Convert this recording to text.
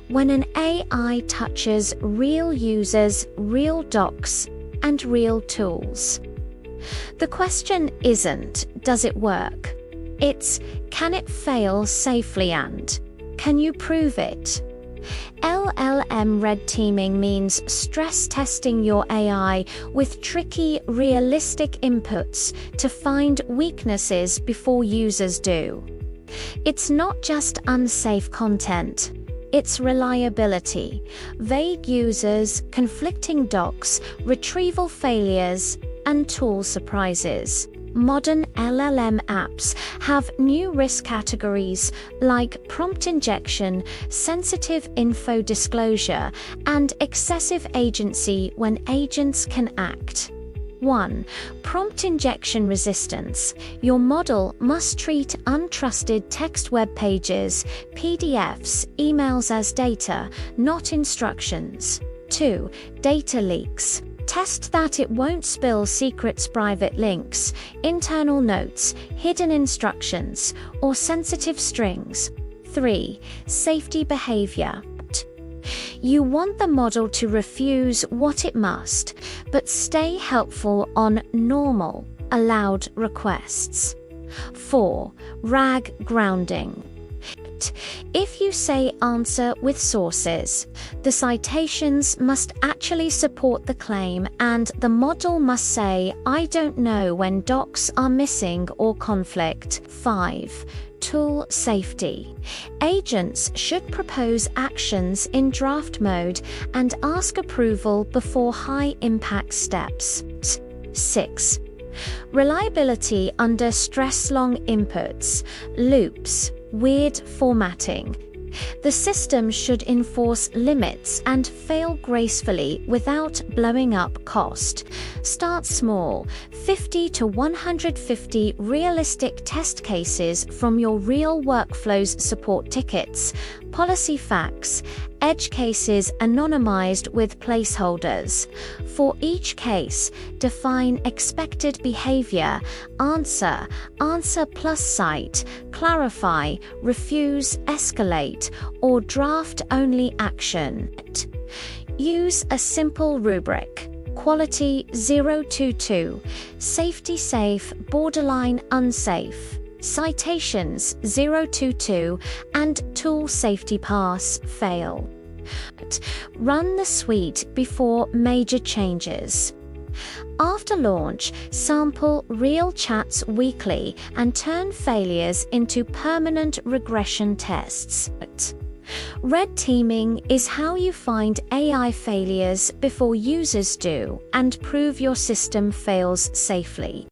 when an AI touches real users, real docs, and real tools. The question isn't, does it work? It's, can it fail safely and can you prove it? LLM Red Teaming means stress testing your AI with tricky, realistic inputs to find weaknesses before users do. It's not just unsafe content. It's reliability, vague users, conflicting docs, retrieval failures, and tool surprises. Modern LLM apps have new risk categories like prompt injection, sensitive info disclosure, and excessive agency when agents can act. 1. Prompt injection resistance. Your model must treat untrusted text web pages, PDFs, emails as data, not instructions. 2. Data leaks. Test that it won't spill secrets, private links, internal notes, hidden instructions, or sensitive strings. 3. Safety behavior. You want the model to refuse what it must, but stay helpful on normal, allowed requests. 4. RAG grounding. If you say answer with sources, the citations must actually support the claim and the model must say, I don't know when docs are missing or conflict. 5. Tool safety. Agents should propose actions in draft mode and ask approval before high-impact steps. 6. Reliability under stress. Long inputs, loops, weird formatting. The system should enforce limits and fail gracefully without blowing up cost. Start small, 50 to 150 realistic test cases from your real workflows, support tickets, policy facts, edge cases anonymized with placeholders. For each case, define expected behavior, answer plus cite, clarify, refuse, escalate, or draft-only action. Use a simple rubric. Quality 022, safety safe, borderline unsafe. Citations 022, and tool safety pass fail. Run the suite before major changes. After launch, sample real chats weekly and turn failures into permanent regression tests. Red teaming is how you find AI failures before users do and prove your system fails safely.